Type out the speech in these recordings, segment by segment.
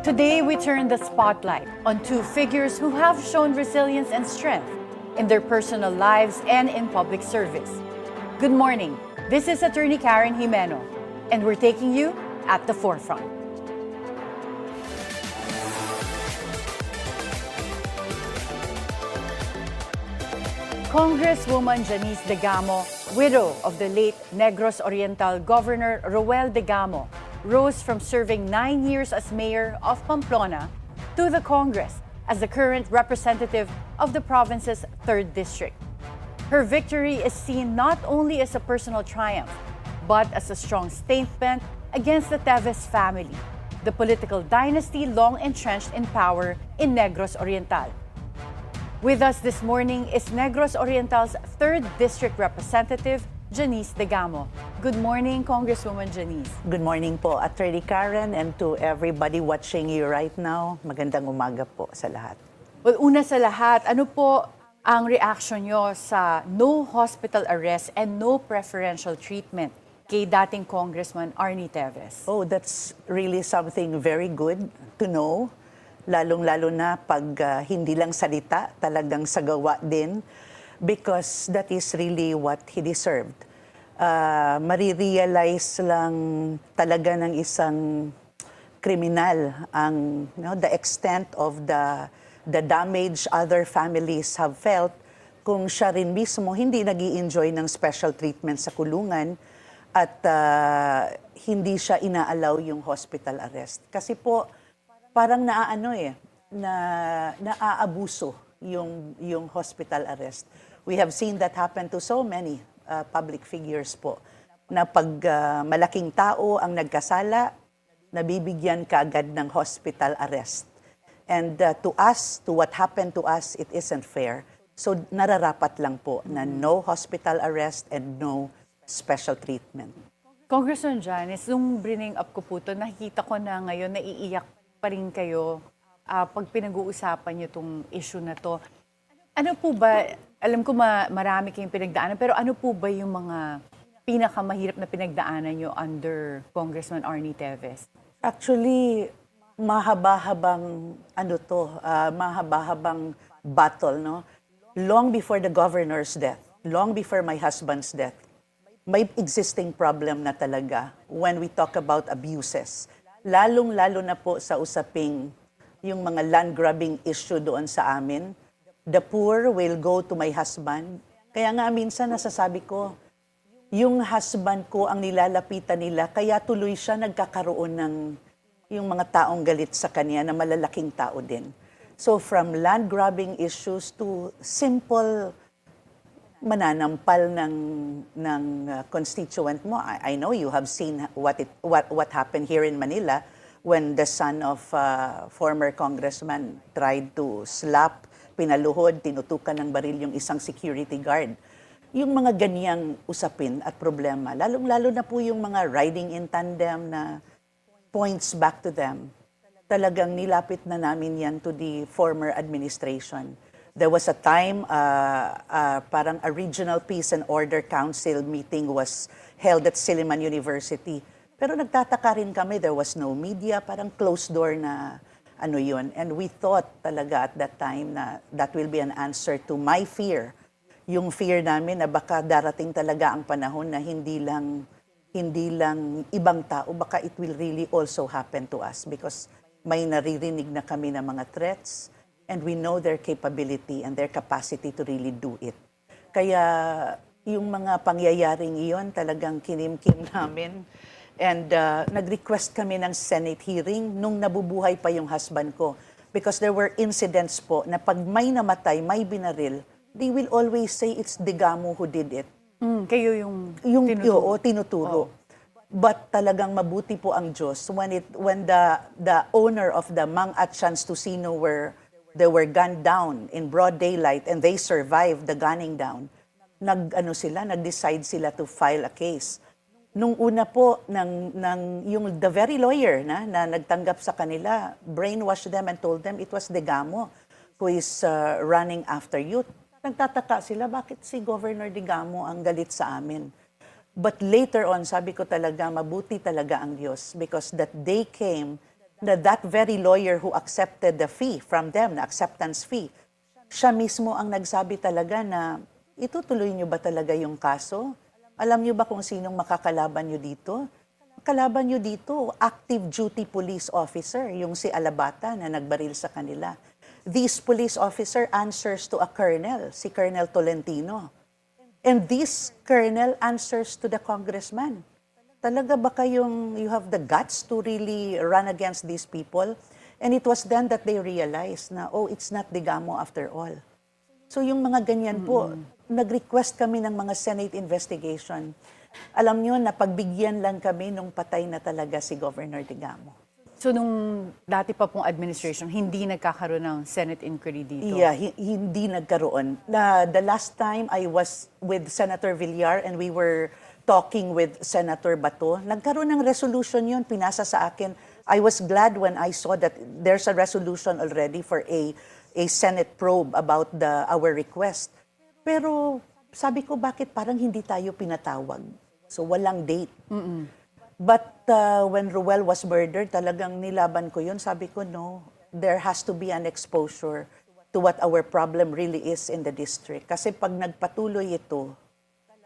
Today, we turn the spotlight on two figures who have shown resilience and strength in their personal lives and in public service. Good morning. This is Attorney Karen Jimeno, and we're taking you at the forefront. Congresswoman Janice Degamo, widow of the late Negros Oriental Governor Roel Degamo, rose from serving 9 years as Mayor of Pamplona to the Congress as the current representative of the province's 3rd District. Her victory is seen not only as a personal triumph, but as a strong statement against the Teves family, the political dynasty long entrenched in power in Negros Oriental. With us this morning is Negros Oriental's 3rd District Representative, Janice Degamo. Good morning, Congresswoman Janice. Good morning po, Atty. Karen, and to everybody watching you right now. Magandang umaga po sa lahat. Well, una sa lahat, ano po ang reaction nyo sa no hospital arrest and no preferential treatment kay dating Congressman Arnie Teves? Oh, that's really something very good to know. Lalong-lalo na pag hindi lang salita, talagang sagawa din, because that is really what he deserved. Marirealize lang talaga ng isang kriminal ang the extent of the damage other families have felt kung siya rin mismo hindi nag-i-enjoy ng special treatment sa kulungan at hindi siya inaalaw yung hospital arrest. Kasi po, parang naaabuso yung hospital arrest. We have seen that happen to so many public figures po, na pag malaking tao ang nagkasala, nabibigyan kaagad ng hospital arrest. And to what happened to us, it isn't fair. So nararapat lang po na no hospital arrest and no special treatment. Congressman Janice, nung bringing up ko po ito, nakikita ko na ngayon naiiyak pa rin kayo pag pinag-uusapan niyo itong issue na to. Ano po ba, alam ko marami kayong pinagdaanan, pero ano po ba yung mga pinakamahirap na pinagdaanan niyo under Congressman Arnie Teves? Actually, mahaba-habang mahaba-habang battle, no? Long before the governor's death, long before my husband's death, may existing problem na talaga when we talk about abuses. Lalong-lalo na po sa usaping yung mga land grabbing issue doon sa amin. The poor will go to my husband. Kaya nga minsan nasasabi ko, yung husband ko ang nilalapitan nila, kaya tuloy siya nagkakaroon ng yung mga taong galit sa kanya na malalaking tao din. So from land grabbing issues to simple mananampal ng constituent mo. I know you have seen what happened here in Manila when the son of former congressman tried to slap, pinaluhod, tinutukan ng baril yung isang security guard. Yung mga ganyang usapin at problema, lalong-lalo na po yung mga riding in tandem na points back to them. Talagang nilapit na namin yan to the former administration. There was a time, parang a regional peace and order council meeting was held at Silliman University. Pero nagtataka rin kami, there was no media, parang closed door na yun. And we thought talaga at that time na that will be an answer to my fear. Yung fear namin na baka darating talaga ang panahon na hindi lang ibang tao, baka it will really also happen to us because may naririnig na kami ng mga threats. And we know their capability and their capacity to really do it. Kaya yung mga pangyayaring iyon talagang kinimkim namin. And nag-request kami ng Senate hearing nung nabubuhay pa yung husband ko. Because there were incidents po na pag may namatay, may binaril, they will always say it's Degamo who did it. Kayo yung tinuturo. But talagang mabuti po ang Diyos when the owner of the Mang Atchans Tusino they were gunned down in broad daylight and they survived the gunning down. Nag-decide sila to file a case. Nung una po, the very lawyer na nagtanggap sa kanila, brainwashed them and told them it was Degamo who is running after youth. Nagtataka sila, bakit si Governor Degamo ang galit sa amin? But later on, sabi ko talaga, mabuti talaga ang Diyos because that day came na that very lawyer who accepted the fee from them, na acceptance fee, siya mismo ang nagsabi talaga na itutuloy niyo ba talaga yung kaso? Alam niyo ba kung sinong makakalaban niyo dito? Kalaban niyo dito, active duty police officer, yung si Alabata na nagbaril sa kanila. This police officer answers to a colonel, si Colonel Tolentino. And this colonel answers to the congressman. Talaga ba kayong, you have the guts to really run against these people? And it was then that they realized na, oh, it's not Degamo after all. So yung mga ganyan po, nag-request kami ng mga Senate investigation. Alam nyo, napagbigyan lang kami nung patay na talaga si Governor Degamo. So nung dati pa pong administration, hindi nagkakaroon ng Senate inquiry dito? Yeah, hindi nagkaroon. The last time I was with Senator Villar and we were talking with Senator Bato, nagkaroon ng resolution yun, pinasa sa akin. I was glad when I saw that there's a resolution already for a Senate probe about our request. Pero sabi ko, bakit parang hindi tayo pinatawag? So walang date. But when Roel was murdered, talagang nilaban ko yun. Sabi ko, no, there has to be an exposure to what our problem really is in the district. Kasi pag nagpatuloy ito,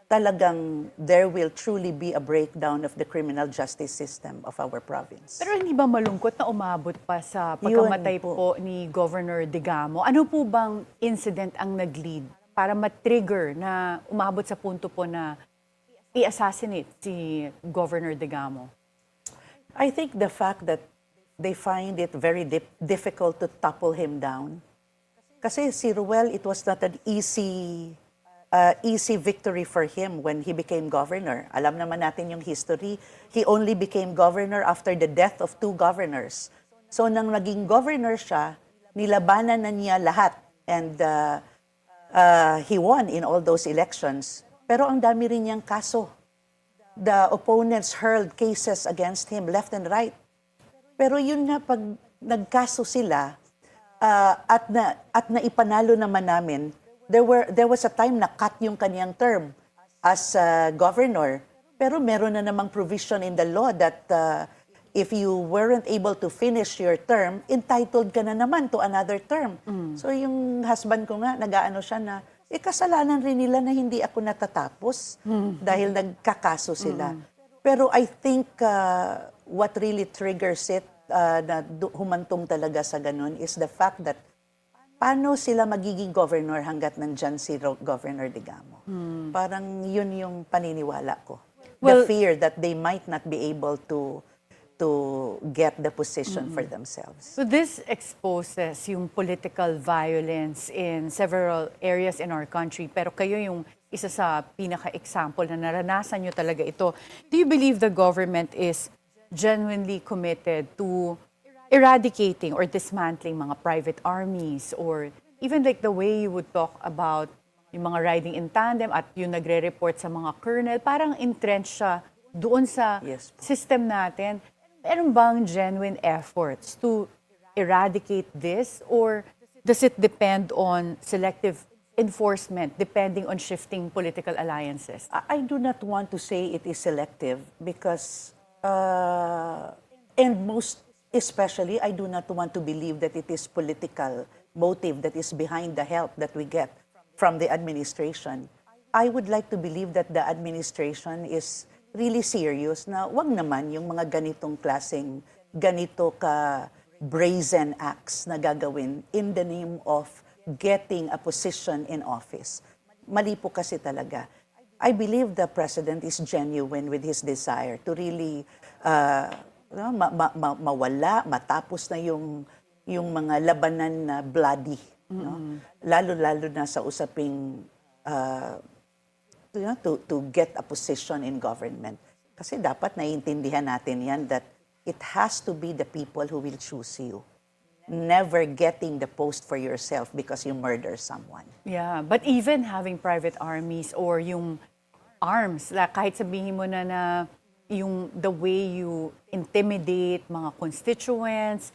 talagang there will truly be a breakdown of the criminal justice system of our province. Pero hindi ba malungkot na umabot pa sa pagkamatay po ni Governor Degamo? Ano po bang incident ang nag-lead para ma-trigger na umabot sa punto po na i-assassinate si Governor Degamo? I think the fact that they find it very difficult to topple him down. Kasi si Roel, it was not an easy victory for him when he became governor. Alam naman natin yung history. He only became governor after the death of 2 governors. So nang naging governor siya, nilabanan na niya lahat. And he won in all those elections. Pero ang dami rin niyang kaso. The opponents hurled cases against him left and right. Pero yun nga, pag nagkaso sila at naipanalo naman namin, there was a time na cut yung kaniyang term as governor. Pero meron na namang provision in the law that if you weren't able to finish your term, entitled ka na naman to another term. So yung husband ko nga, nag-aano siya na, kasalanan rin nila na hindi ako natatapos dahil nagkakaso sila. Pero I think what really triggers it, na humantong talaga sa ganun, is the fact that paano sila magiging governor hanggat nandyan si Governor Degamo? Parang yun yung paniniwala ko. Well, the fear that they might not be able to get the position for themselves. So this exposes yung political violence in several areas in our country. Pero kayo yung isa sa pinaka-example na naranasan nyo talaga ito. Do you believe the government is genuinely committed to eradicating or dismantling mga private armies, or even like the way you would talk about yung mga riding in tandem at yung nagre-report sa mga colonel, parang entrenched siya doon sa system natin? Meron bang genuine efforts to eradicate this, or does it depend on selective enforcement depending on shifting political alliances? I do not want to say it is selective because, and most especially, I do not want to believe that it is political motive that is behind the help that we get from the administration. I would like to believe that the administration is really serious na wag naman yung mga ganitong klaseng, ganito ka brazen acts na gagawin in the name of getting a position in office. Mali po kasi talaga. I believe the president is genuine with his desire to really mawala, matapos na yung mga labanan na bloody. No? Lalo-lalo na sa usaping to get a position in government. Kasi dapat naiintindihan natin yan that it has to be the people who will choose you. Never getting the post for yourself because you murder someone. Yeah, but even having private armies or yung arms, kahit sabihin mo na yung the way you intimidate mga constituents,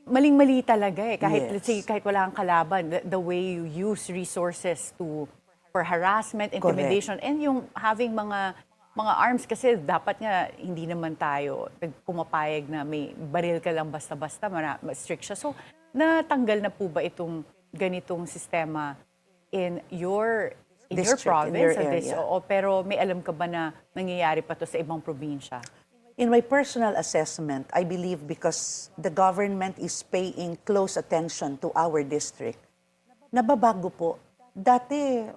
maling-mali talaga eh. Kahit, let's say, kahit wala kang kalaban, the way you use resources for harassment, intimidation, and yung having mga mga arms kasi dapat nga hindi naman tayo pumapayag na may baril ka lang basta-basta, strict siya. So, natanggal na po ba itong ganitong sistema in your District, province? in your area. Oo, pero may alam ka ba na nangyayari pa to sa ibang probinsya? In my personal assessment, I believe because the government is paying close attention to our district, nababago po. Dati,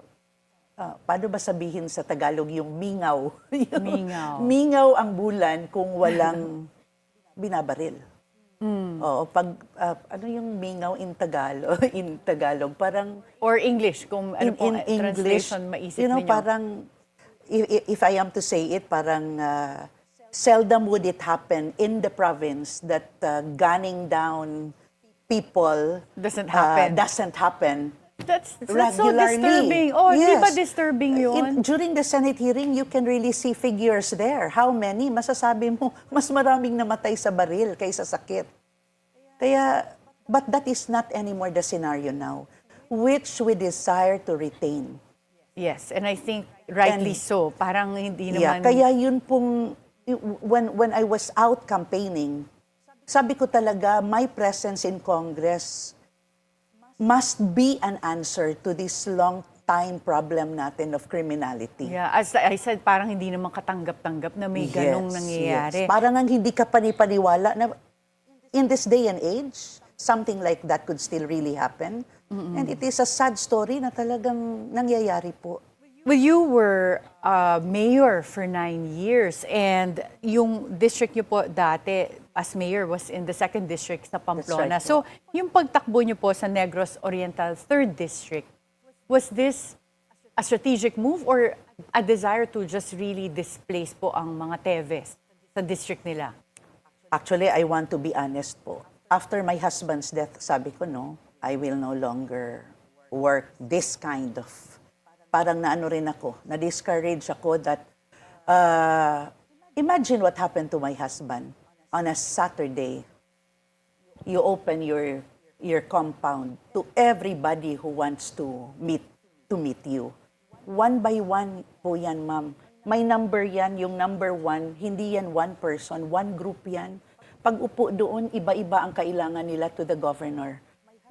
paano ba sabihin sa Tagalog yung mingaw? Mingaw. Mingaw ang bulan kung walang binabaril. Oo, ano yung mingaw in Tagalog? In Tagalog, parang... Or English, kung ano po, translation maisip ninyo. Parang, if I am to say it, parang seldom would it happen in the province that gunning down people Doesn't happen. That's so regularly. disturbing. Oh, Yes. di ba disturbing yun? During the Senate hearing, you can really see figures there. How many? Masasabi mo, mas maraming namatay sa baril kaysa sakit. Kaya, but that is not anymore the scenario now, which we desire to retain. Yes, and I think rightly so. Parang hindi naman... Kaya yun pong, when I was out campaigning, sabi ko talaga, my presence in Congress must be an answer to this long-time problem natin of criminality. Yeah, as I said, parang hindi naman katanggap-tanggap na may ganong nangyayari. Yes. Parang ang hindi ka panipaniwala na in this day and age, something like that could still really happen. And it is a sad story na talagang nangyayari po. Well, you were mayor for 9 years and yung district niyo po dati as mayor was in the 2nd district sa Pamplona. That's right po. So, yung pagtakbo niyo po sa Negros Oriental 3rd district, was this a strategic move or a desire to just really displace po ang mga Teves sa district nila? Actually, I want to be honest po. After my husband's death, sabi ko, no, I will no longer work this kind of, parang naano rin ako, na-discourage ako that, imagine what happened to my husband. On a Saturday, you open your compound to everybody who wants to meet you. One by one po yan, ma'am. May number yan, yung number 1, hindi yan one person, one group yan. Pag upo doon, iba-iba ang kailangan nila to the governor.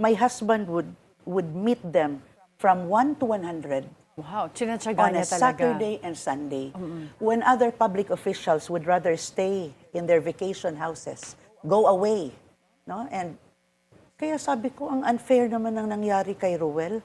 My husband would meet them from 1 to 100 Wow, tinatsaga on niya a talaga. Saturday and Sunday. When other public officials would rather stay in their vacation houses, go away. No? And kaya sabi ko, ang unfair naman ang nangyari kay Roel.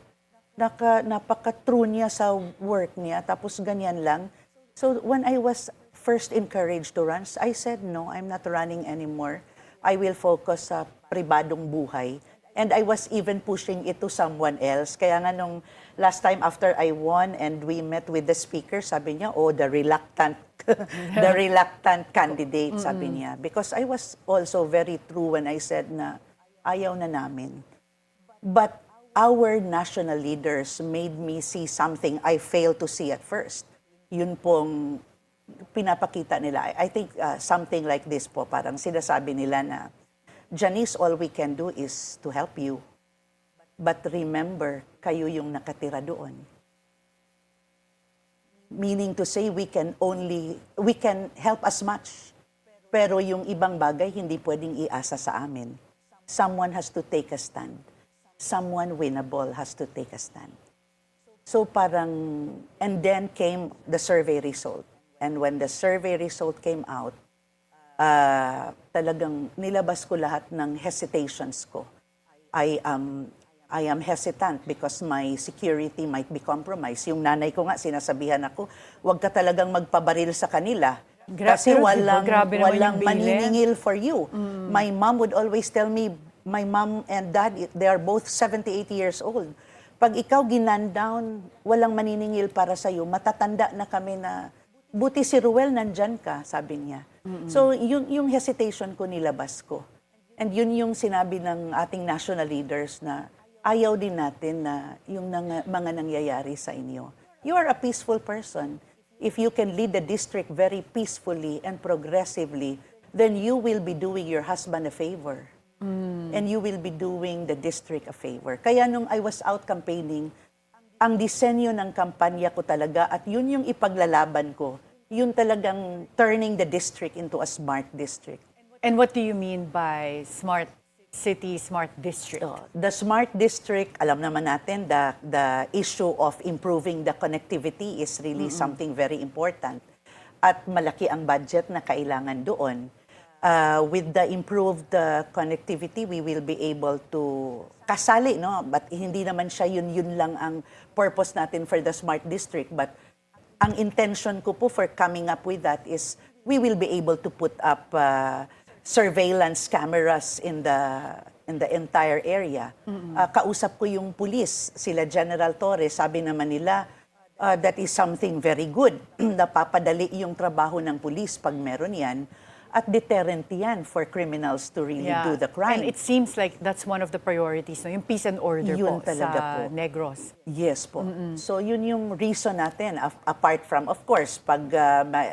Napaka-true niya sa work niya, tapos ganyan lang. So when I was first encouraged to run, I said, no, I'm not running anymore. I will focus sa pribadong buhay. And I was even pushing it to someone else. Kaya nga nung last time after I won and we met with the speaker, sabi niya, oh, the reluctant the reluctant candidate, sabi niya. Because I was also very true when I said na ayaw na namin. But our national leaders made me see something I failed to see at first. Yun pong pinapakita nila. I think something like this po, parang sinasabi nila na, Janice, all we can do is to help you. But remember, kayo yung nakatira doon. Meaning to say, we can help as much. Pero yung ibang bagay, hindi pwedeng iasa sa amin. Someone has to take a stand. Someone winnable has to take a stand. So parang, and then came the survey result. And when the survey result came out, talagang nilabas ko lahat ng hesitations ko. I am hesitant because my security might be compromised. Yung nanay ko nga, sinasabihan ako, huwag ka talagang magpabaril sa kanila. Kasi walang maniningil for you. My mom would always tell me, my mom and dad, they are both 78 years old. Pag ikaw ginandown, walang maniningil para sa'yo, matatanda na kami na, buti si Roel nandyan ka, sabi niya. So, yung hesitation ko nilabas ko. And yun yung sinabi ng ating national leaders na ayaw din natin na yung mga nangyayari sa inyo. You are a peaceful person. If you can lead the district very peacefully and progressively, then you will be doing your husband a favor. And you will be doing the district a favor. Kaya nung I was out campaigning, ang disenyo ng kampanya ko talaga at yun yung ipaglalaban ko, yun talagang turning the district into a smart district. And what do you mean by smart city, smart district? The smart district, alam naman natin, the issue of improving the connectivity is really something very important. At malaki ang budget na kailangan doon. With the improved connectivity, we will be able to kasali, no? But hindi naman siya yun lang ang purpose natin for the smart district. But ang intention ko po for coming up with that is we will be able to put up surveillance cameras in the entire area. Kausap ko yung police, sila General Torres, sabi naman nila, that is something very good. Napapadali yung trabaho ng police pag meron yan. At deterrent yan for criminals to really do the crime. And it seems like that's one of the priorities, no? Yung peace and order Yun po talaga sa po. Negros. Yes po. So yun yung reason natin, apart from, of course, pag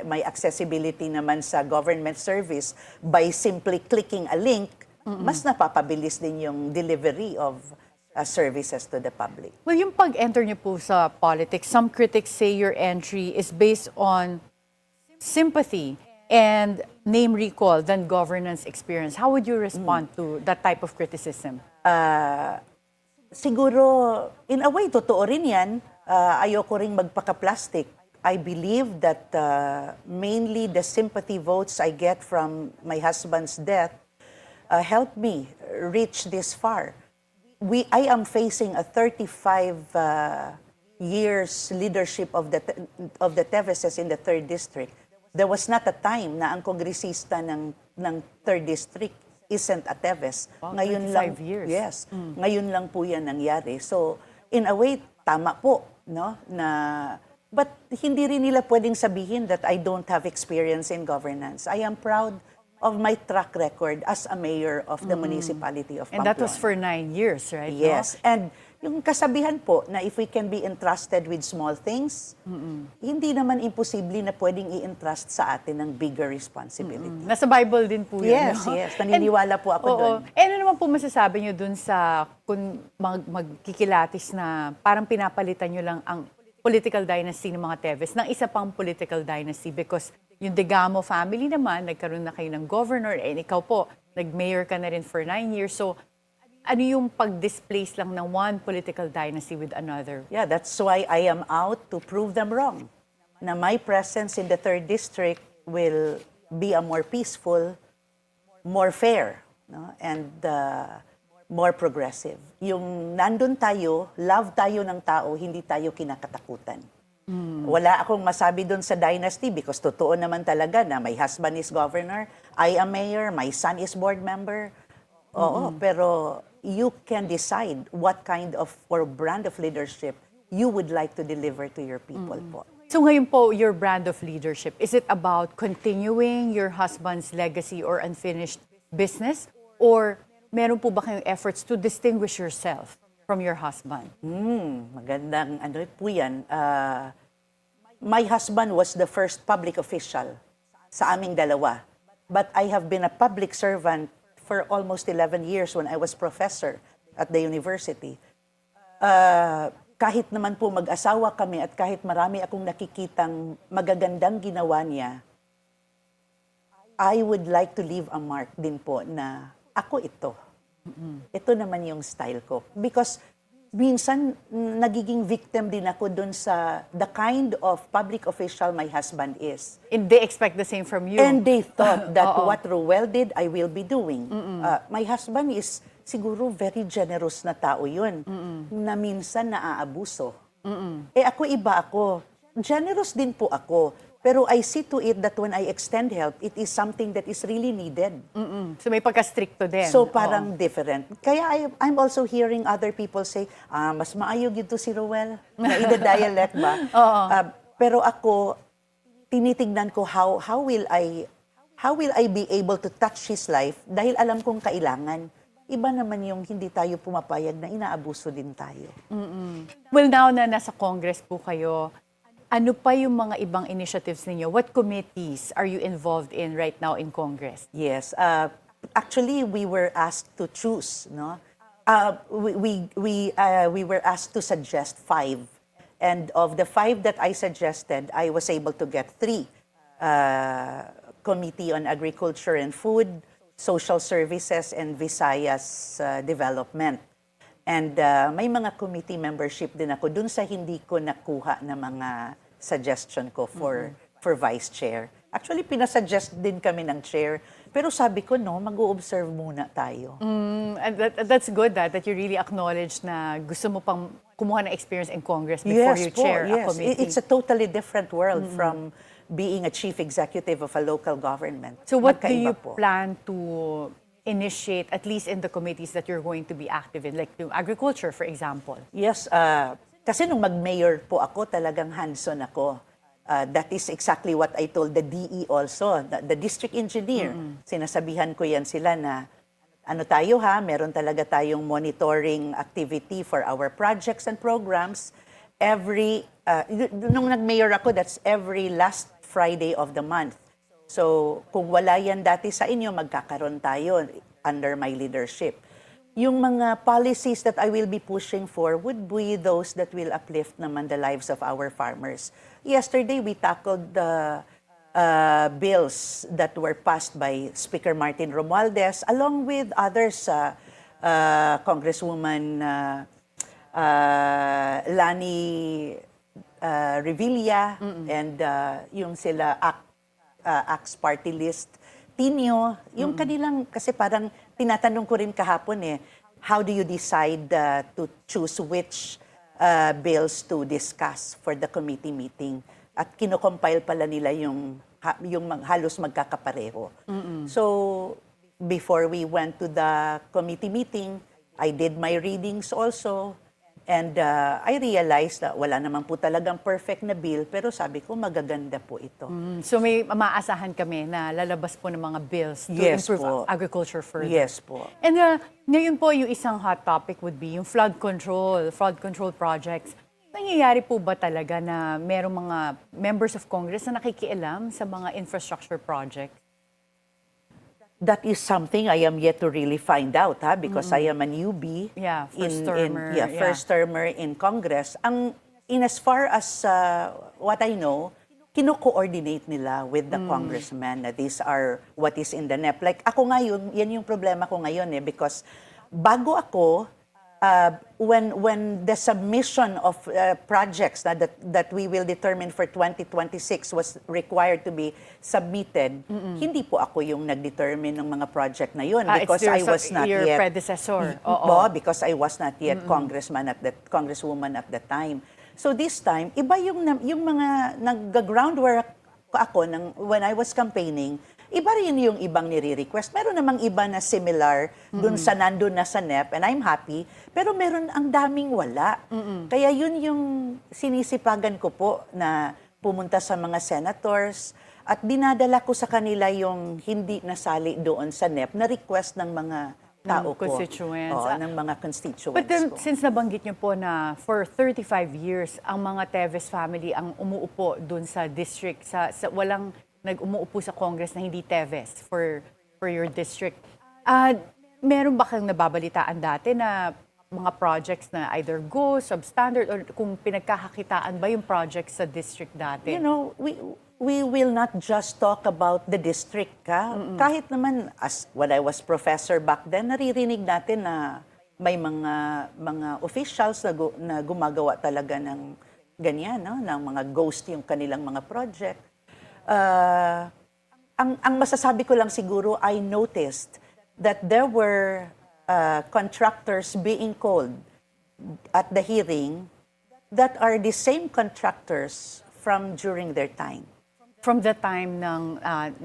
may accessibility naman sa government service, by simply clicking a link, mas napapabilis din yung delivery of services to the public. Well, yung pag-enter niyo po sa politics, some critics say your entry is based on sympathy and name recall than governance experience. How would you respond to that type of criticism? Siguro, in a way, totoo rin yan. Ayoko ring magpaka-plastic. I believe that mainly the sympathy votes I get from my husband's death helped me reach this far. I am facing a 35 years leadership of the Teveses in the 3rd District. There was not a time na ang kongresista ng 3rd District isn't a Teves. Wow, Ngayon 35 lang, years. Yes. Ngayon lang po yan nangyari. So, in a way, tama po, no? But hindi rin nila pwedeng sabihin that I don't have experience in governance. I am proud of my track record as a mayor of the municipality of Pamplona. And that was for 9 years, right? Yes. No? And yung kasabihan po na if we can be entrusted with small things, hindi naman imposible na pwedeng i-entrust sa atin ng bigger responsibility. Nasa Bible din po yun. Yes, no? yes. Naniniwala po ako doon. Ano naman po masasabi nyo doon sa kung magkikilatis na parang pinapalitan nyo lang ang political dynasty ng mga Teves ng isa pang political dynasty because yung Degamo family naman, nagkaroon na kayo ng governor, and ikaw po, nag-mayor ka na rin for 9 years. So, ano yung pag-displace lang ng one political dynasty with another? Yeah, that's why I am out to prove them wrong. Na my presence in the 3rd District will be a more peaceful, more fair, no? And more progressive. Yung nandun tayo, love tayo ng tao, hindi tayo kinakatakutan. Wala akong masabi doon sa dynasty because totoo naman talaga na my husband is governor, I am mayor, my son is board member. Oo, pero you can decide what kind of or brand of leadership you would like to deliver to your people po. So ngayon po, your brand of leadership, is it about continuing your husband's legacy or unfinished business? Or meron po ba kayong efforts to distinguish yourself from your husband? Magandang ano po yan. My husband was the first public official sa aming dalawa. But I have been a public servant for almost 11 years when I was professor at the university. Kahit naman po mag-asawa kami at kahit marami akong nakikitang magagandang ginawa niya, I would like to leave a mark din po na ako ito. Ito naman yung style ko. Because minsan nagiging victim din ako dun sa the kind of public official my husband is. And they expect the same from you. And they thought that what Roel did, I will be doing. My husband is siguro very generous na tao yun, na minsan naaabuso. Eh ako iba ako. Generous din po ako. Pero I see to it that when I extend help, it is something that is really needed. So may pagka-stricto din. So parang different. Kaya I'm also hearing other people say, mas maayog ito si Roel. Na in the dialect ba? Pero ako, tinitignan ko how will I be able to touch his life dahil alam kong kailangan. Iba naman yung hindi tayo pumapayag na inaabuso din tayo. Well, now na nasa Congress po kayo, ano pa yung mga ibang initiatives ninyo? What committees are you involved in right now in Congress? Yes. Actually, we were asked to choose, no? We were asked to suggest 5. And of the 5 that I suggested, I was able to get 3. Committee on Agriculture and Food, Social Services, and Visayas Development. And may mga committee membership din ako dun sa hindi ko nakuha na mga suggestion ko for vice chair. Actually, pinasuggest din kami ng chair. Pero sabi ko, no, mag-o-observe muna tayo. And that's good that you really acknowledge na gusto mo pang kumuha ng experience in Congress before you chair a committee. It's a totally different world from being a chief executive of a local government. So what do Magkaiba you po. plan to initiate, at least in the committees that you're going to be active in, like yung agriculture, for example? Yes, kasi nung mag-mayor po ako, talagang hands-on ako. That is exactly what I told the DE also, the district engineer. Sinasabihan ko yan sila na, ano tayo ha, meron talaga tayong monitoring activity for our projects and programs. Nung nag-mayor ako, that's every last Friday of the month. So, kung wala yan dati sa inyo, magkakaroon tayo under my leadership. Yung mga policies that I will be pushing for would be those that will uplift naman the lives of our farmers. Yesterday, we tackled the bills that were passed by Speaker Martin Romualdez along with others, Congresswoman Lani Revilla and yung sila ACT's party list, Tinio, yung kanilang, kasi parang tinatanong ko rin kahapon how do you decide to choose which bills to discuss for the committee meeting? At kinocompile pala nila yung halos magkakapareho. So, before we went to the committee meeting, I did my readings also. And I realized na wala naman po talagang perfect na bill, pero sabi ko magaganda po ito. So may maasahan kami na lalabas po ng mga bills to Yes improve po. agriculture further. Yes po. And ngayon po, yung isang hot topic would be yung flood control projects. Nangyayari po ba talaga na merong mga members of Congress na nakikialam sa mga infrastructure projects? That is something I am yet to really find out, because I am a newbie. Yeah, first termer in Congress. In as far as what I know, kino-coordinate nila with the congressman na these are what is in the NEP. Like ako ngayon, yan yung problema ko ngayon because bago ako, when the submission of projects that we will determine for 2026 was required to be submitted, hindi po ako yung nag-determine ng mga project na yun because I was not your yet predecessor. Because I was not yet congresswoman at that time. So this time, iba yung mga nag-groundwork ako when I was campaigning. Iba rin yung ibang nire-request. Meron namang iba na similar dun sa nandun na sa NEP, and I'm happy. Pero meron ang daming wala. Kaya yun yung sinisipagan ko po na pumunta sa mga senators at dinadala ko sa kanila yung hindi nasali doon sa NEP na request ng mga tao ko. Constituents. Ng mga constituents But then, ko. since nabanggit niyo po na for 35 years, ang mga Teves family ang umuupo dun sa district, sa walang nag-umuupo sa Congress na hindi Teves for your district. Meron ba kang nababalitaan dati na mga projects na either go, substandard, or kung pinagkakakitaan ba yung projects sa district dati? You know, we will not just talk about the district. Kahit naman, when I was professor back then, naririnig natin na may mga officials na gumagawa talaga ng ganyan, ng mga ghost yung kanilang mga project. Ang masasabi ko lang siguro, I noticed that there were contractors being called at the hearing that are the same contractors from during their time. From the time ng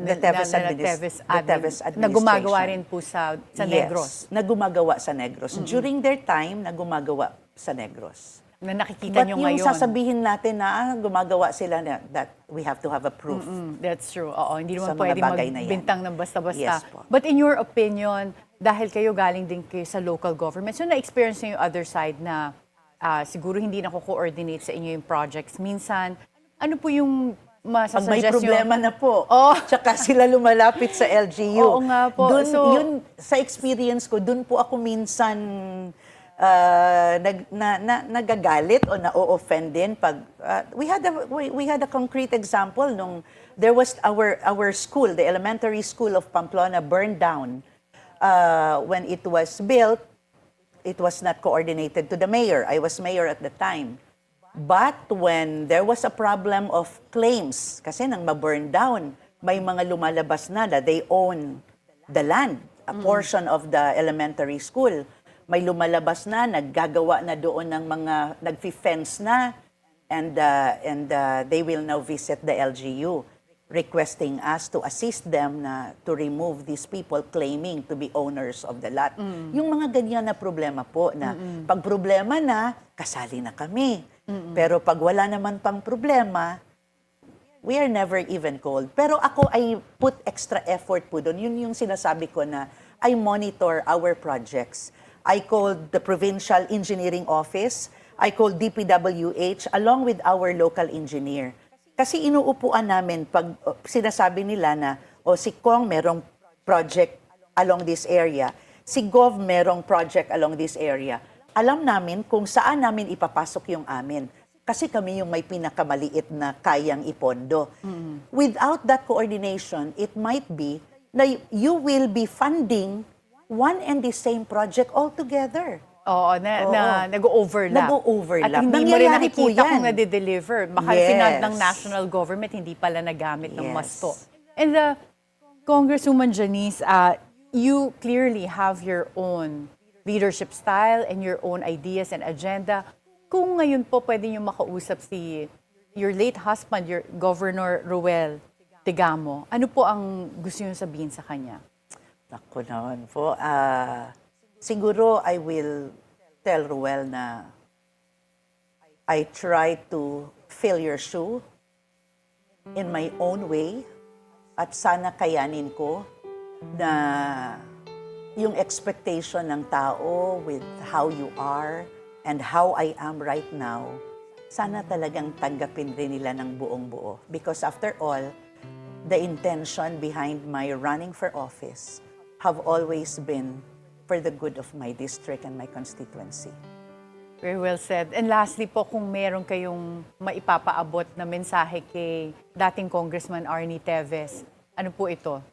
The Teves administration. Na gumagawa rin po sa Negros. Yes, na gumagawa sa Negros. During their time, na gumagawa sa Negros. Na nakikita nyo ngayon. But yung sasabihin natin na gumagawa sila that we have to have a proof. That's true. Oo, hindi naman Sa mga pwede bagay na yan. magbintang ng basta-basta. Yes po. But in your opinion, dahil kayo galing din kayo sa local government, so na-experience nyo yung other side na siguro hindi na-coordinate sa inyo yung projects. Minsan, ano po yung Pag may problema na po, tsaka sila lumalapit sa LGU. Oo nga po. Yun, sa experience ko, dun po ako minsan nagagalit o na-offend din pag we had a concrete example nung there was our school, the elementary school of Pamplona burned down. When it was built, it was not coordinated to the mayor. I was mayor at the time. But when there was a problem of claims, kasi nang ma-burn down, may mga lumalabas na they own the land, a portion of the elementary school. May lumalabas na, naggagawa na doon ng mga, nag-fence na, and they will now visit the LGU, requesting us to assist them to remove these people claiming to be owners of the lot. Yung mga ganyan na problema po, na pag problema na, kasali na kami. Pero pag wala naman pang problema, we are never even called. Pero ako, I put extra effort po doon. Yun yung sinasabi ko na I monitor our projects. I called the Provincial Engineering Office. I called DPWH along with our local engineer. Kasi inuupuan namin pag sinasabi nila na si Kong merong project along this area, si Gov merong project along this area. Alam namin kung saan namin ipapasok yung amin. Kasi kami yung may pinakamaliit na kayang ipondo. Without that coordination, it might be na you will be funding one and the same project altogether. Oo, nag-overlap. Nag-overlap. At hindi mo rin nakikita kung nade-deliver. Baka Yes. finad ng national government, hindi pala nagamit ng Yes. masto. And Congresswoman Janice, you clearly have your own leadership style and your own ideas and agenda. Kung ngayon po pwede niyo makausap your late husband, your Governor Roel Degamo, ano po ang gusto niyo sabihin sa kanya? Naku naman po. Siguro I will tell Roel na I try to fill your shoe in my own way at sana kayanin ko na yung expectation ng tao with how you are and how I am right now, sana talagang tanggapin rin nila ng buong buo. Because after all, the intention behind my running for office have always been for the good of my district and my constituency. Very well said. And lastly po, kung meron kayong maipapaabot na mensahe kay dating Congressman Arnie Teves, ano po ito?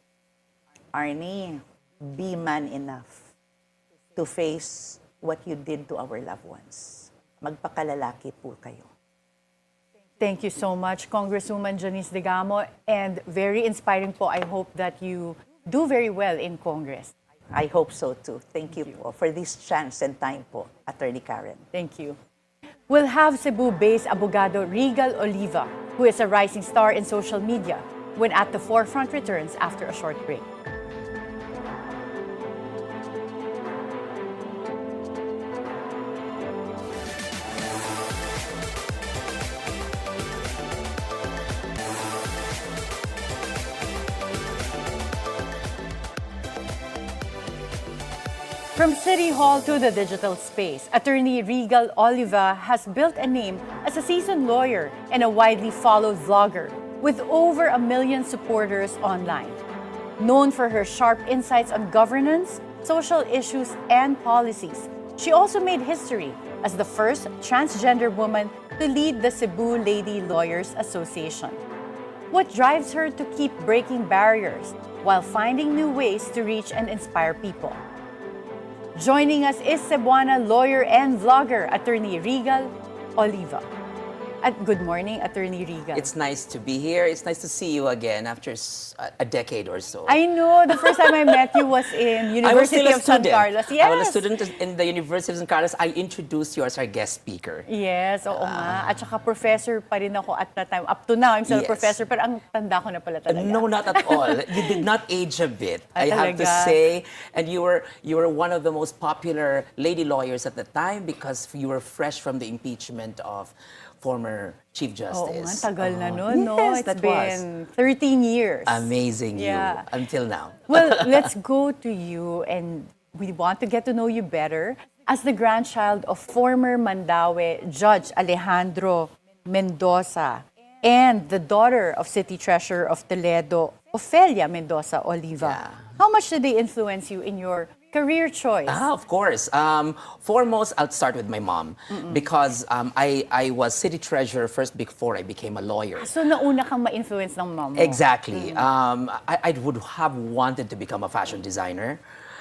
Arnie, be man enough to face what you did to our loved ones. Magpakalalaki po kayo. Thank you so much, Congresswoman Janice Degamo. And very inspiring po. I hope that you do very well in Congress. I hope so too. Thank you po for this chance and time po, Attorney Karen. Thank you. We'll have Cebu-based abogado Regal Oliva, who is a rising star in social media, when At the Forefront returns after a short break. From City Hall to the digital space, attorney Regal Oliva has built a name as a seasoned lawyer and a widely followed vlogger with over 1 million supporters online. Known for her sharp insights on governance, social issues, and policies, she also made history as the first transgender woman to lead the Cebu Lady Lawyers Association. What drives her to keep breaking barriers while finding new ways to reach and inspire people? Joining us is Cebuana lawyer and vlogger, attorney Regal Oliva. Good morning, attorney Regal. It's nice to be here. It's nice to see you again after a decade or so. I know. The first time I met you was in University of San Carlos. Yes. I was a student in the University of San Carlos. I introduced you as our guest speaker. Yes, oo nga. At saka professor pa rin ako at that time. Up to now, I'm still a Yes. professor, pero ang tanda ko na pala talaga. No, not at all. You did not age a bit. I have to talaga? say. And you were one of the most popular lady lawyers at the time because you were fresh from the impeachment of former Chief Oo nga, Justice. tagal na nun, no? Yes, It's that been 13 years. Amazing Yeah. you until now. Well, let's go to you, and we want to get to know you better as the grandchild of former Mandaue Judge Alejandro Mendoza and the daughter of City Treasurer of Toledo, Ofelia Mendoza Oliva. Yeah. How much did they influence you in your Career choice. Of course. Foremost, I'll start with my mom because I was city treasurer first before I became a lawyer. So nauna kang ma-influence ng mom mo. Exactly. I would have wanted to become a fashion designer.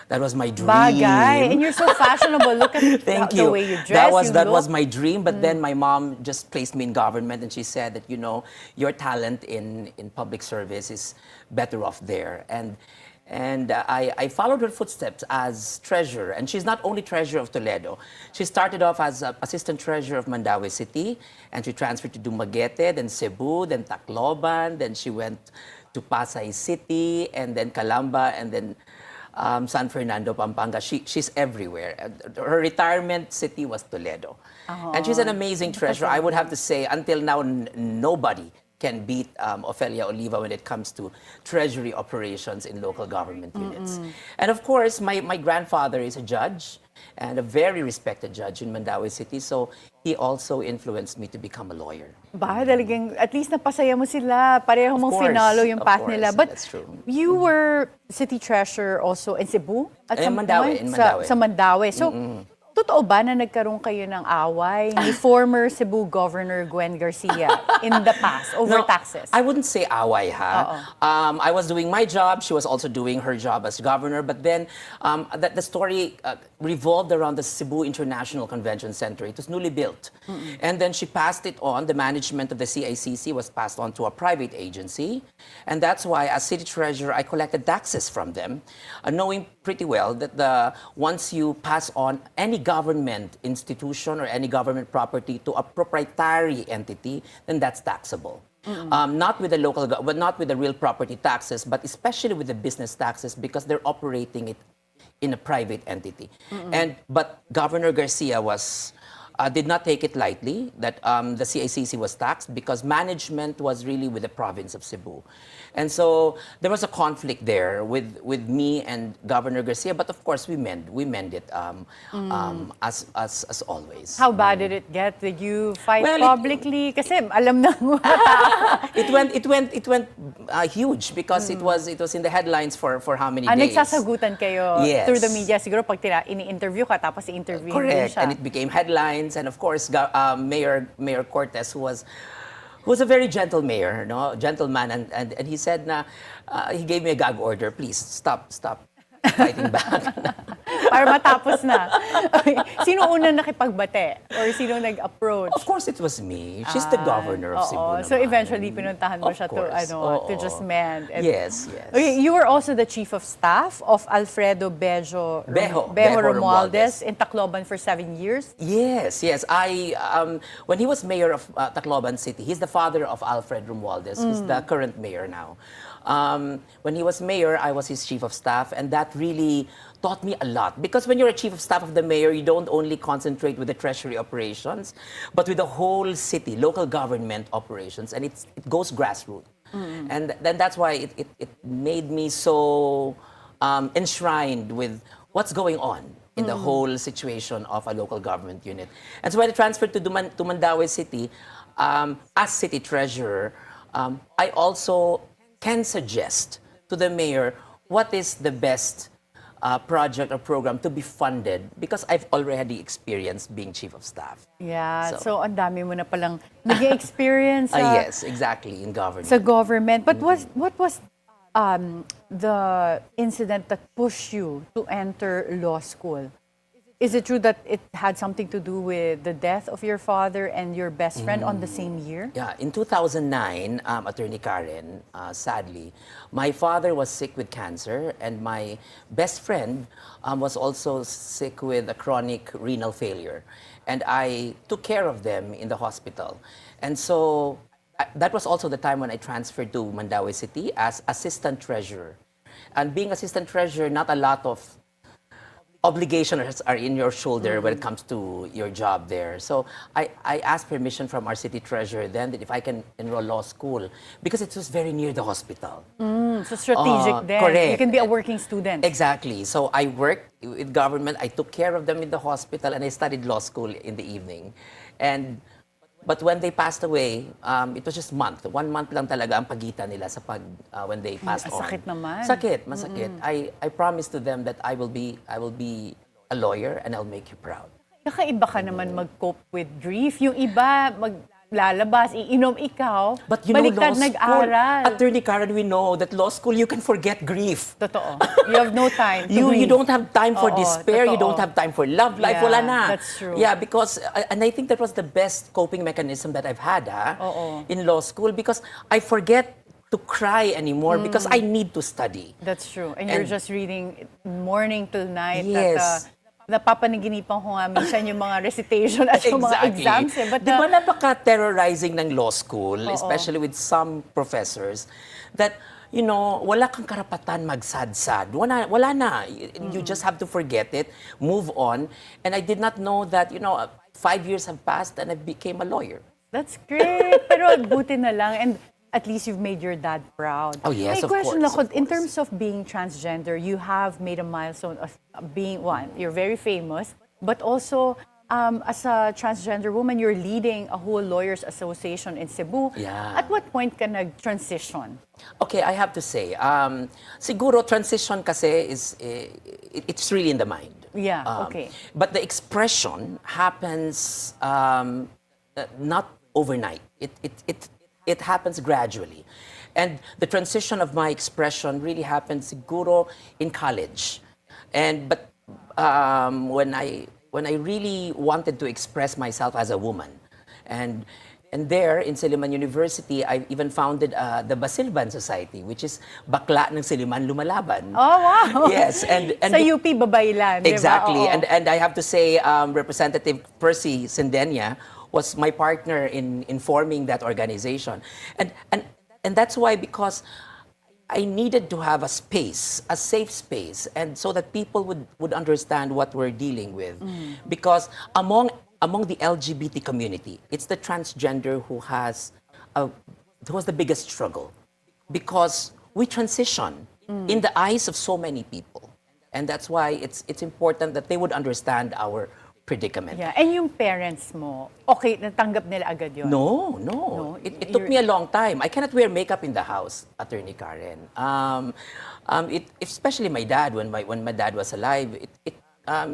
That was my dream. Bagay. And you're so fashionable. Look at Thank the you. way you dress, That was my dream. But then my mom just placed me in government, and she said that your talent in public service is better off there. And I followed her footsteps as treasurer. And she's not only treasurer of Toledo. She started off as assistant treasurer of Mandaue City, and she transferred to Dumaguete, then Cebu, then Tacloban, then she went to Pasay City, and then Calamba, and then San Fernando, Pampanga. She's everywhere. Her retirement city was Toledo. And she's an amazing treasurer. I would have to say, until now, nobody can beat Regal Oliva when it comes to treasury operations in local government units. And of course, my grandfather is a judge, and a very respected judge in Mandaue City. So he also influenced me to become a lawyer. Ba, talagang, at least napasaya mo sila. Pareho mong course, finalo yung of path course, nila. But that's true. you were city treasurer also in Cebu? At some Mandaue, point? in Mandaue. Sa Mandaue. So, totoo ba na nagkaroon kayo ng away ni former Cebu Governor Gwen Garcia in the past over taxes? I wouldn't say away, ha? I was doing my job. She was also doing her job as governor. But then the story revolved around the Cebu International Convention Center. It was newly built. And then she passed it on. The management of the CICC was passed on to a private agency. And that's why, as city treasurer, I collected taxes from them, knowing pretty well that once you pass on any government institution or any government property to a proprietary entity, then that's taxable. Not with the not with the real property taxes, but especially with the business taxes, because they're operating it in a private entity. But Governor Garcia did not take it lightly that the CICC was taxed, because management was really with the province of Cebu. And so there was a conflict there with me and Governor Garcia, but of course we mend it as always. How bad did it get? Did you fight Well, publicly? Kasi alam na mo. It went huge, because it was in the headlines for how many days? Nagsasagutan kayo Yes. through the media. Siguro pag ini-interview ka, tapos i-interview din Correct, siya. and it became headlines, and of course, Mayor Cortez, who was a very gentle mayor, gentleman, and he said he gave me a gag order, please stop fighting back. Para matapos na. Okay. Sino una nakipagbate? Or sino nag-approach? Of course, it was me. She's the governor of Cebu. Oo. So naman. eventually, pinuntahan mo Of siya course. to just mend. And- Yes. Okay, you were also the chief of staff of Alfredo Bejo Romualdez in Tacloban for 7 years. Yes. When he was mayor of Tacloban City, he's the father of Alfred Romualdez, who's the current mayor now. When he was mayor, I was his chief of staff, and that really taught me a lot. Because when you're a chief of staff of the mayor, you don't only concentrate with the treasury operations, but with the whole city, local government operations, and it goes grassroots. And then that's why it made me so enshrined with what's going on in the whole situation of a local government unit. And so when I transferred to Mandaue City, as city treasurer, I also can suggest to the mayor what is the best project or program to be funded, because I've already experienced being chief of staff. Yeah, so ang dami mo na palang nag-experience Yes, exactly, in government. sa government. But what was the incident that pushed you to enter law school? Is it true that it had something to do with the death of your father and your best friend on the same year? Yeah, in 2009, Attorney Karen, sadly, my father was sick with cancer, and my best friend was also sick with a chronic renal failure. And I took care of them in the hospital. And so that was also the time when I transferred to Mandaue City as assistant treasurer. And being assistant treasurer, not a lot of obligations are in your shoulder when it comes to your job there. So I asked permission from our city treasurer then that if I can enroll law school, because it was very near the hospital. So strategic then. Correct. You can be a working student. Exactly. So I worked with government, I took care of them in the hospital, and I studied law school in the evening. But when they passed away, it was just month. 1 month lang talaga ang pagitan nila sa when they passed on. Sakit naman. Sakit, masakit. I promised to them that I will be a lawyer and I'll make you proud. Kakaiba ka naman mag-cope with grief. Yung iba, maglalabas, iinom ikaw, But you know, baliktad law school, nag-aral. Attorney Karen, we know that law school, you can forget grief. Totoo. You have no time to You grieve. don't have time for Oo, despair. You totoo. don't have time for love life. Yeah, Wala na. that's true. Yeah, because, and I think that was the best coping mechanism that I've had Oo. in law school because I forget to cry anymore because I need to study. That's true. And you're just reading morning till night. Yes. Napapanaginipan ko nga minsan yung mga recitation at yung mga exams. But Di ba napaka-terrorizing ng law school, especially with some professors, that, you know, wala kang karapatan magsadsad. Wala na. You just have to forget it, move on. And I did not know that, you know, 5 years have passed and I became a lawyer. That's great. Pero buti na lang. And at least you've made your dad proud. Oh, yes, May of question course, ako, of in course. terms of being transgender, you have made a milestone of being one. You're very famous, but also as a transgender woman, you're leading a whole lawyers association in Cebu. Yeah. At what point ka nag-transition? Okay, I have to say, siguro transition kasi is, it's really in the mind. Yeah, okay. But the expression happens not overnight. It happens gradually. And the transition of my expression really happened siguro in college. But when I really wanted to express myself as a woman, and there in Silliman University, I even founded the Basilban Society, which is bakla ng Silliman lumalaban. Oh, wow. Yes, and Sa UP, Babaylan, di ba? exactly, Oo. and I have to say, Representative Percy Sendenya was my partner in forming that organization, and that's why, because I needed to have a space, a safe space, and so that people would understand what we're dealing with, because among the LGBT community, it's the transgender who has the biggest struggle, because we transition in the eyes of so many people, and that's why it's important that they would understand our predicament. Yeah, and yung parents mo, okay, natanggap nila agad yun? No. It took me a long time. I cannot wear makeup in the house, Attorney Karen. Especially my dad, when my dad was alive,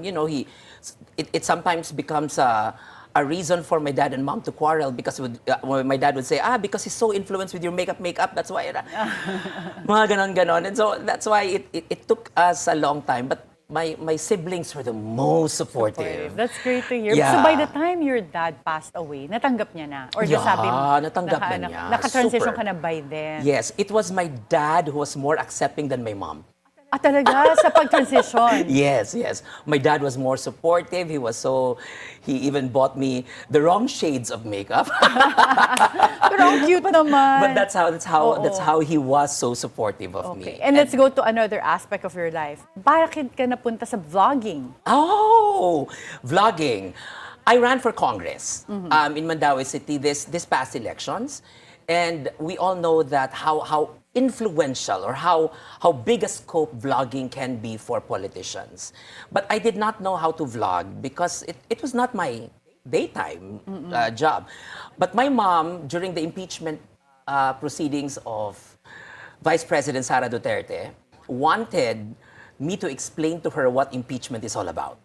you know, it sometimes becomes a reason for my dad and mom to quarrel because my dad would say, because he's so influenced with your makeup, that's why, mga ganon. And so that's why it took us a long time. But my siblings were the most supportive. That's great to hear. Yeah. So by the time your dad passed away, natanggap niya na? Or just sabi mo, natanggap na niya. Naka-transition Super. ka na by then? Yes, it was my dad who was more accepting than my mom. Talaga? Sa pag-transition? Yes. My dad was more supportive. He even bought me the wrong shades of makeup. Pero ang cute naman. But that's how he was so supportive of me. Okay. And let's go to another aspect of your life. Bakit ka napunta sa vlogging? Oh, vlogging. I ran for Congress in Mandaue City this past elections, and we all know that how influential or how big a scope vlogging can be for politicians. But I did not know how to vlog because it was not my daytime job. But my mom, during the impeachment proceedings of Vice President Sara Duterte, wanted me to explain to her what impeachment is all about.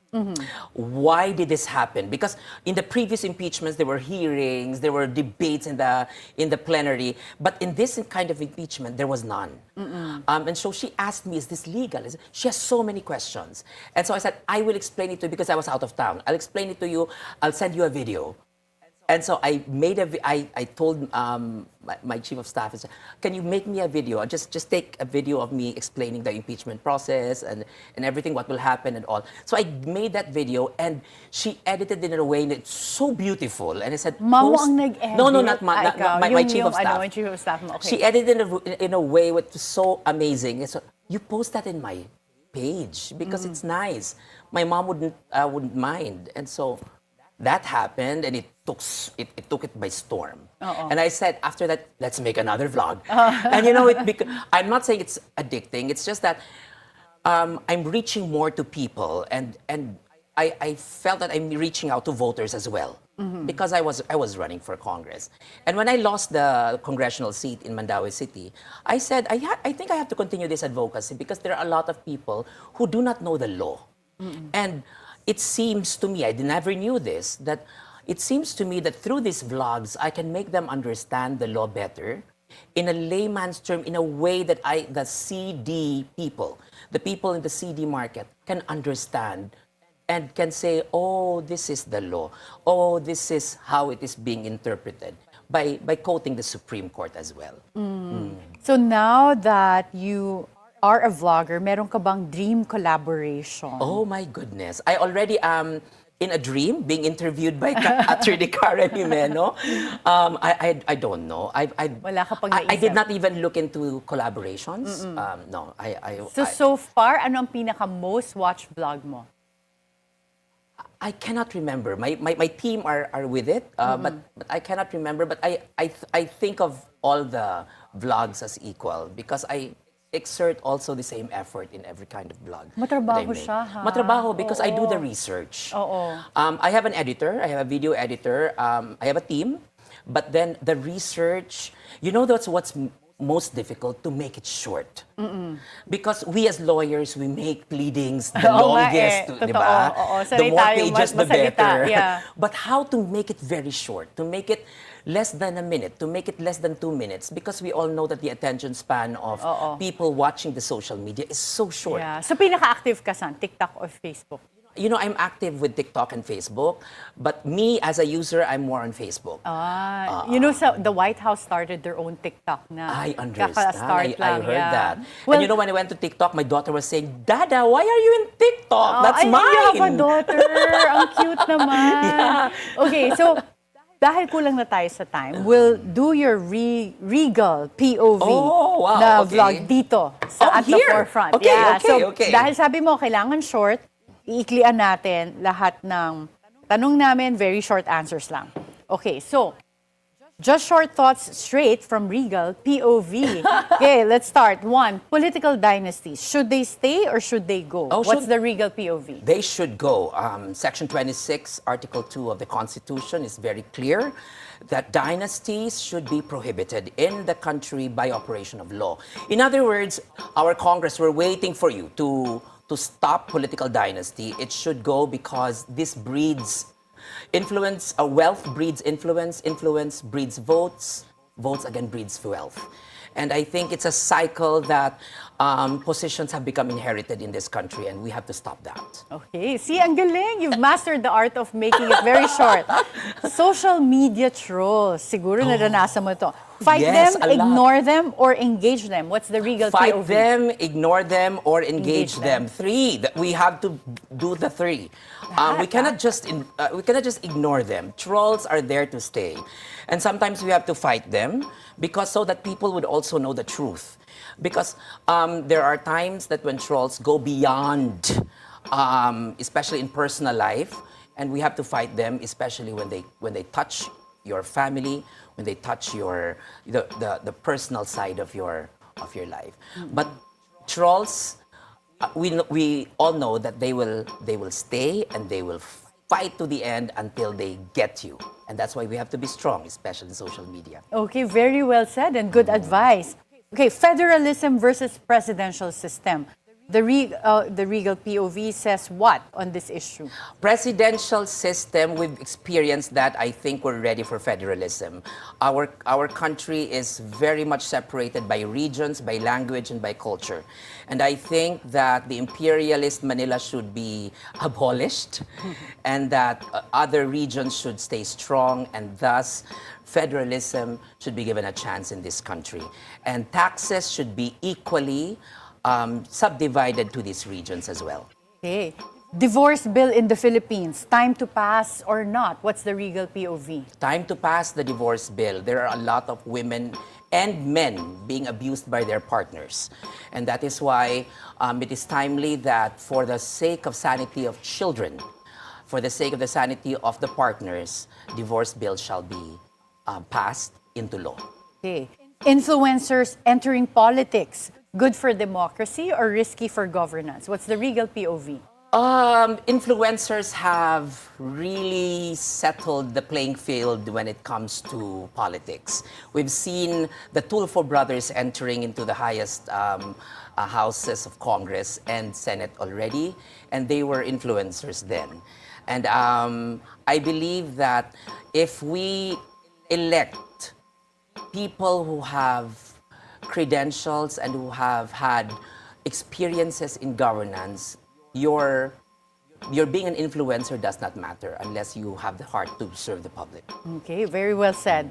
Why did this happen? Because in the previous impeachments, there were hearings, there were debates in the plenary, but in this kind of impeachment, there was none. And so she asked me, is this legal? She has so many questions. And so I said, I will explain it to you because I was out of town. I'll explain it to you. I'll send you a video. And so I told my chief of staff, I said, can you make me a video? Just take a video of me explaining the impeachment process and everything, what will happen and all. So I made that video and she edited it in a way that's so beautiful. And I said, Mamo ang nag-edit? No, not Ikaw, my chief of staff. My chief of staff mo, okay. She edited it in a way which was so amazing. And so you post that in my page because it's nice. My mom wouldn't mind. And so that happened, and it took it by storm. And I said, after that, let's make another vlog. And you know, I'm not saying it's addicting. It's just that I'm reaching more to people, and I felt that I'm reaching out to voters as well. because I was running for Congress. And when I lost the congressional seat in Mandaue City, I said, I think I have to continue this advocacy because there are a lot of people who do not know the law. And it seems to me, I never knew this, that it seems to me that through these vlogs, I can make them understand the law better in a layman's term, in a way that the CD people, the people in the CD market can understand and can say, oh, this is the law. Oh, this is how it is being interpreted by quoting the Supreme Court as well. So now that you are a vlogger, meron ka bang dream collaboration? Oh my goodness. I already am in a dream being interviewed by Atty. Jimeno. I don't know. Wala ka pang I naisip? did not even look into collaborations. No, So far, ano ang pinaka most watched vlog mo? I cannot remember. My team are with it, but I cannot remember. But I think of all the vlogs as equal because I exert also the same effort in every kind of vlog. Matrabaho that I make. siya, ha? Matrabaho because I do the Oo. research. Oo. I have an editor. I have a video editor. I have a team. But then the research, that's what's most difficult, to make it short. Because we as lawyers, we make pleadings the Oo nga longest, eh. di Totoo. ba? Oo. The Sanay more tayo pages, the masalita. better. Yeah. But how to make it very short, to make it less than a minute, to make it less than 2 minutes, because we all know that the attention span of people watching the social media is so short. Yeah. So pinaka-active ka saan? TikTok or Facebook? I'm active with TikTok and Facebook, but me as a user, I'm more on Facebook. So the White House started their own TikTok na. I understand. Kaka-start I lang, heard yeah. that. Well, And when I went to TikTok, my daughter was saying, Dada, why are you in TikTok? That's ay, mine. you have a daughter. Ang cute naman. Yeah. Okay, so dahil kulang na tayo sa time, we'll do your Regal POV Oh, wow, na okay. vlog dito at the here? forefront. Okay, Yeah, okay, so okay. dahil sabi mo, kailangan short, iiklian natin lahat ng tanong namin, very short answers lang. Okay, so just short thoughts straight from Regal POV. Okay, let's start. 1, political dynasties. Should they stay or should they go? Oh, What's should- the Regal POV? They should go. Section 26, Article 2 of the Constitution is very clear that dynasties should be prohibited in the country by operation of law. In other words, our Congress, we're waiting for you to stop political dynasty. It should go because this breeds influence. Wealth breeds influence. Influence breeds votes. Votes again breeds wealth. And I think it's a cycle that positions have become inherited in this country, and we have to stop that. Okay, see, ang galing. You've mastered the art of making it very short. Social media trolls. Siguro naranasan mo to. Fight Yes, them, a lot. ignore them, or engage them. What's the Regal Fight POV? them, ignore them, or engage Engage them. them. 3. We have to do the 3. We cannot just ignore them. Trolls are there to stay, and sometimes we have to fight them because so that people would also know the truth. Because there are times that when trolls go beyond, especially in personal life, and we have to fight them, especially when they touch your family, when they touch the personal side of your life. But trolls, we all know that they will stay and they will fight to the end until they get you. And that's why we have to be strong, especially in social media. Okay, very well said and good advice. Okay, federalism versus presidential system. The Regal POV says what on this issue? Presidential system, we've experienced that. I think we're ready for federalism. Our country is very much separated by regions, by language, and by culture. And I think that the imperialist Manila should be abolished and that other regions should stay strong, and thus federalism should be given a chance in this country. And taxes should be equally subdivided to these regions as well. Okay. Divorce bill in the Philippines. Time to pass or not? What's the Regal POV? Time to pass the divorce bill. There are a lot of women and men being abused by their partners. And that is why it is timely that for the sake of sanity of children, for the sake of the sanity of the partners, divorce bill shall be passed into law. Okay. Influencers entering politics. Good for democracy or risky for governance? What's the Regal POV? Influencers have really settled the playing field when it comes to politics. We've seen the Tulfo brothers entering into the highest houses of Congress and Senate already, and they were influencers then. And I believe that if we elect people who have credentials and who have had experiences in governance, your being an influencer does not matter unless you have the heart to serve the public. Okay, very well said.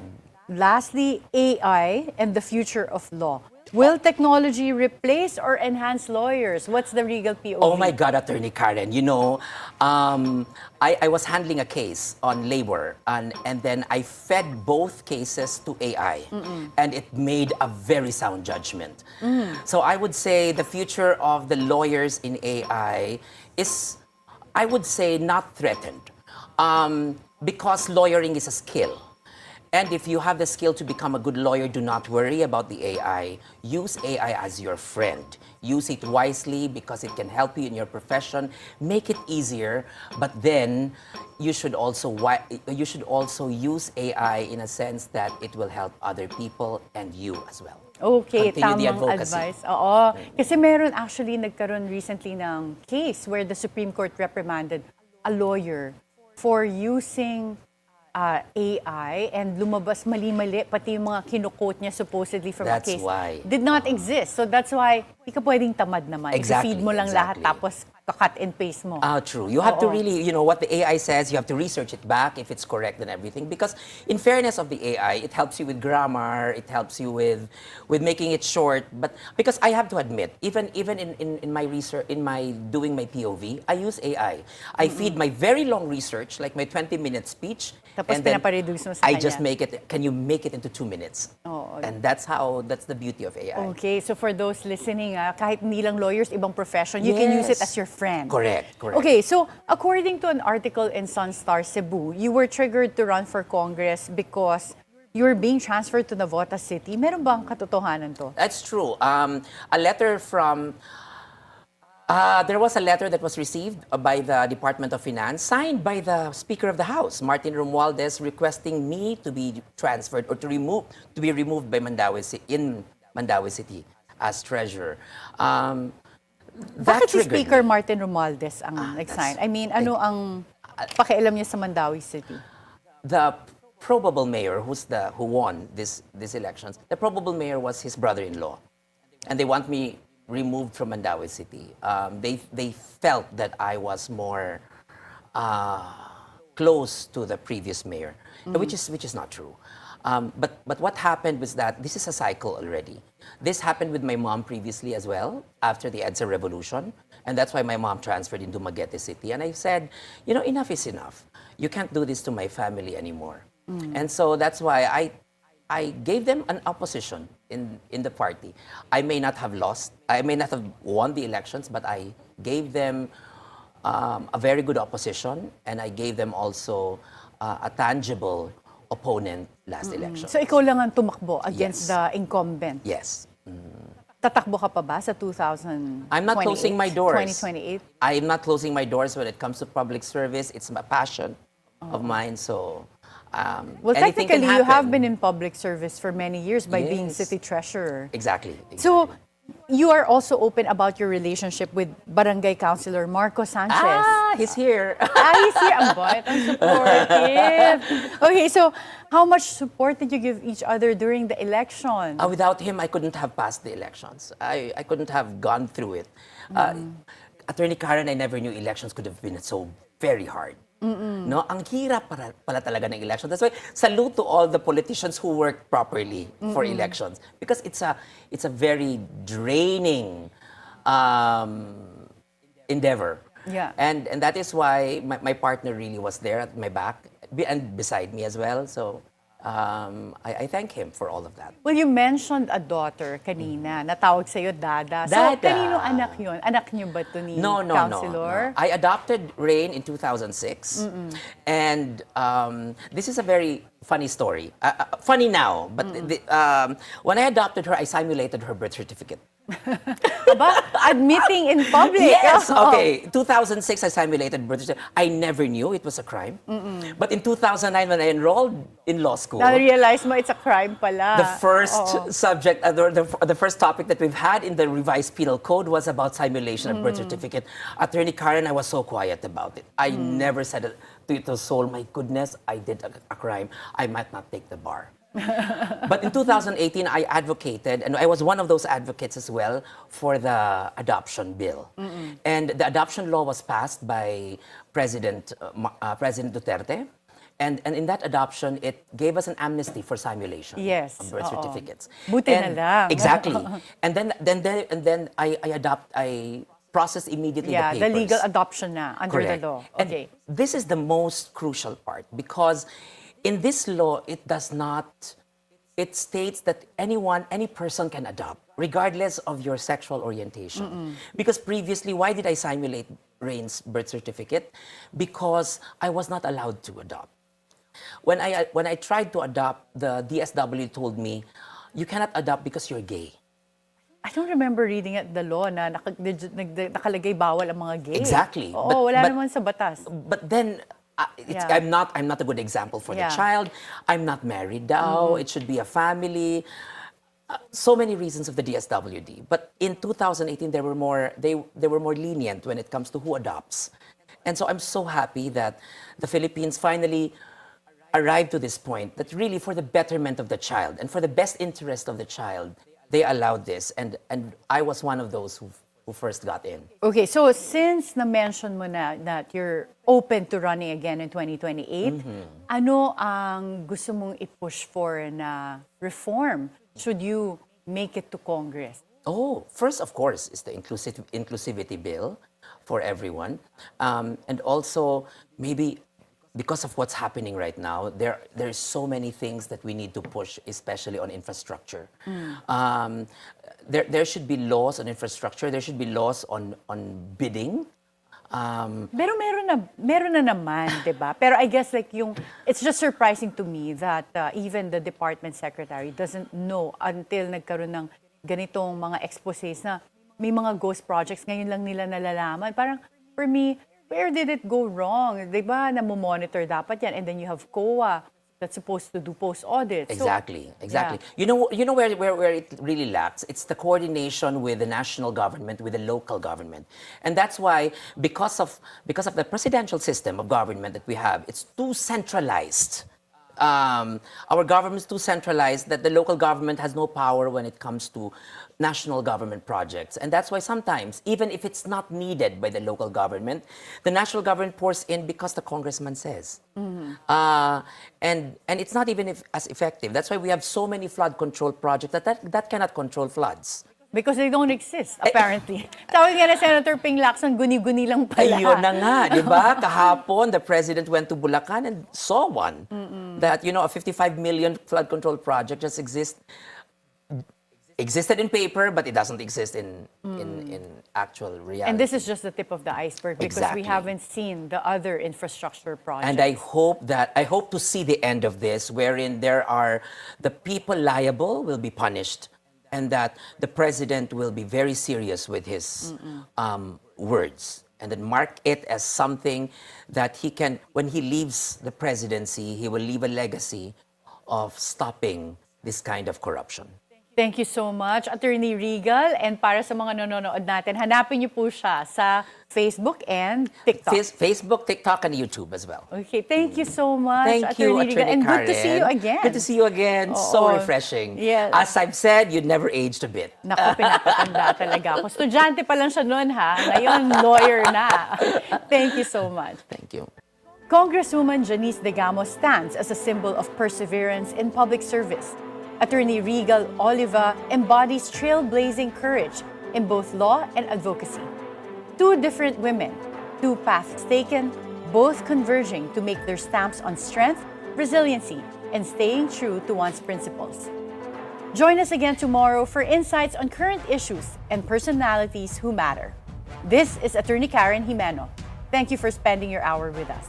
Lastly, AI and the future of law. Will technology replace or enhance lawyers? What's the Regal POV? Oh my God, Attorney Karen, you know, I was handling a case on labor and then I fed both cases to AI and it made a very sound judgment. So I would say the future of the lawyers in AI is, I would say, not threatened because lawyering is a skill. And if you have the skill to become a good lawyer, do not worry about the AI. Use AI as your friend. Use it wisely because it can help you in your profession. Make it easier, but then you should also use AI in a sense that it will help other people and you as well. Okay, Continue the tamang advocacy. advice. Oo. Kasi meron actually nagkaroon recently ng case where the Supreme Court reprimanded a lawyer for using AI and lumabas mali-mali, pati yung mga kinu-quote niya supposedly from That's a case why. did not exist. So that's why hindi ka pwedeng tamad naman. Exactly, I-feed mo lang lahat exactly. tapos cut and paste mo. True. You have to Oo. really, you know, what the AI says, you have to research it back if it's correct and everything. Because in fairness of the AI, it helps you with grammar, it helps you with making it short. But because I have to admit, even in my research, in my doing my POV, I use AI. I feed my very long research, like my 20-minute speech. Tapos and then pinapareduce mo sa I kanya. just make it, can you make it into 2 minutes? Oo. And that's the beauty of AI. Okay, so for those listening, kahit hindi lang lawyers, ibang profession, you can use it as Yes. your friend. Correct, correct. Okay, so according to an article in Sunstar Cebu, you were triggered to run for Congress because you were being transferred to Navotas City. Meron bang katotohanan to? That's true. A letter from there was a letter that was received by the Department of Finance, signed by the Speaker of the House, Martin Romualdez, requesting me to be transferred or to be removed by in Mandaue City as treasurer. Bakit si triggered Speaker me. Martin Romualdez ang nag-sign? I mean, ano ang pakialam niya sa Mandaue City? The probable mayor who won these elections, the probable mayor was his brother-in-law, and they want me removed from Mandaue City. They felt that I was more close to the previous mayor, which is not true. But what happened was that this is a cycle already. This happened with my mom previously as well, after the EDSA revolution, and that's why my mom transferred into Magete City. And I said, you know, enough is enough. You can't do this to my family anymore. And so that's why I gave them an opposition in the party. I may not have lost, I may not have won the elections, but I gave them a very good opposition, and I gave them also a tangible opponent last election. So ikaw lang ang tumakbo against Yes. the incumbent. Yes. Tatakbo ka pa ba sa 2028? I'm not closing my doors. 2028? I'm not closing my doors when it comes to public service. It's a passion of mine, so Well, anything can technically, you have happen. been in public service for many years by being Yes. city treasurer. Exactly. So, you are also open about your relationship with Barangay Councilor Marco Sanchez. He's here. Ay, si ang bait, ang supportive. Okay, so how much support did you give each other during the election? Without him, I couldn't have passed the elections. I couldn't have gone through it. Attorney Karen, I never knew elections could have been so very hard. No, ang hirap pala talaga ng election. That's why salute to all the politicians who work properly for elections, because it's a very draining endeavor. Yeah. And that is why my partner really was there at my back and beside me as well. So I thank him for all of that. Well, you mentioned a daughter kanina, natawag sa'yo Dada. So, Dada. kanino anak yun? Anak niyo ba ito ni No. Councilor? I adopted Rain in 2006. And this is a very funny story. Funny now, but when I adopted her, I simulated her birth certificate. Aba, admitting in public. Yes. Oh. Okay. 2006, I simulated birth certificate. I never knew it was a crime. But in 2009, when I enrolled in law school, Na-realize mo it's a crime pala. the first subject, the first topic that we've had in the revised penal code was about simulation of birth certificate. Attorney Karen, I was so quiet about it. I never said it to a soul, my goodness, I did a crime. I might not take the bar. But in 2018, I advocated, and I was one of those advocates as well, for the adoption bill. And the adoption law was passed by President Duterte. And in that adoption, it gave us an amnesty for simulation of birth certificates. Buti na lang. Exactly. And then I processed immediately the papers. The legal adoption na under Correct. the law. And Okay. this is the most crucial part because in this law, it states that any person can adopt, regardless of your sexual orientation. Because previously, why did I simulate Rain's birth certificate? Because I was not allowed to adopt. When I tried to adopt, the DSW told me, you cannot adopt because you're gay. I don't remember reading it, the law na nakalagay bawal ang mga gay. Exactly. Oo, wala naman sa batas. But then, I'm not a good example for the child. I'm not married now. It should be a family. So many reasons of the DSWD. But in 2018, they were more lenient when it comes to who adopts. And so I'm so happy that the Philippines finally arrived to this point that really for the betterment of the child and for the best interest of the child, they allowed this. And I was one of those who first got in. Okay, so since na-mention mo na that you're open to running again in 2028, ano ang gusto mong i-push for na reform should you make it to Congress? Oh, first, of course, is the inclusivity bill for everyone. And also, maybe because of what's happening right now, there's so many things that we need to push, especially on infrastructure. There should be laws on infrastructure. There should be laws on bidding. Pero meron na naman, 'di ba? Pero I guess it's just surprising to me that even the department secretary doesn't know until nagkaroon ng ganitong mga exposés na may mga ghost projects ngayon lang nila nalalaman. Parang for me, where did it go wrong? 'Di ba? Na-monitor dapat 'yan, and then you have COA that's supposed to do post-audit. Exactly. Yeah. You know where it really lacks? It's the coordination with the national government, with the local government. And that's why, because of the presidential system of government that we have, it's too centralized. Our government is too centralized that the local government has no power when it comes to national government projects. And that's why sometimes, even if it's not needed by the local government, the national government pours in because the congressman says. And it's not even as effective. That's why we have so many flood control projects that cannot control floods. Because they don't exist, apparently. Tawag nga na Senator Ping Lacson, guni-guni lang pala. Ayun na nga, di ba? Kahapon, the president went to Bulacan and saw one. That, a 55 million flood control project just existed in paper, but it doesn't exist in actual reality. And this is just the tip of the iceberg because Exactly. we haven't seen the other infrastructure projects. And I hope to see the end of this, wherein the people liable will be punished, and that the president will be very serious with his words, and then mark it as something that he can, when he leaves the presidency, he will leave a legacy of stopping this kind of corruption. Thank you so much, Attorney Regal. And para sa mga nanonood natin, hanapin niyo po siya sa Facebook and TikTok. Facebook, TikTok, and YouTube as well. Okay, thank you so much, Thank you, Attorney Regal. Attorney And Karen. good to see you again. Good to see you again. So Oo. refreshing. Yes. As I've said, you never aged a bit. Naku, pinapatanda talaga ako. Estudyante pa lang siya noon, ha? Ngayon, lawyer na. Thank you so much. Thank you. Congresswoman Janice Degamo stands as a symbol of perseverance in public service. Attorney Regal Oliva embodies trailblazing courage in both law and advocacy. Two different women, two paths taken, both converging to make their stamps on strength, resiliency, and staying true to one's principles. Join us again tomorrow for insights on current issues and personalities who matter. This is Attorney Karen Jimeno. Thank you for spending your hour with us.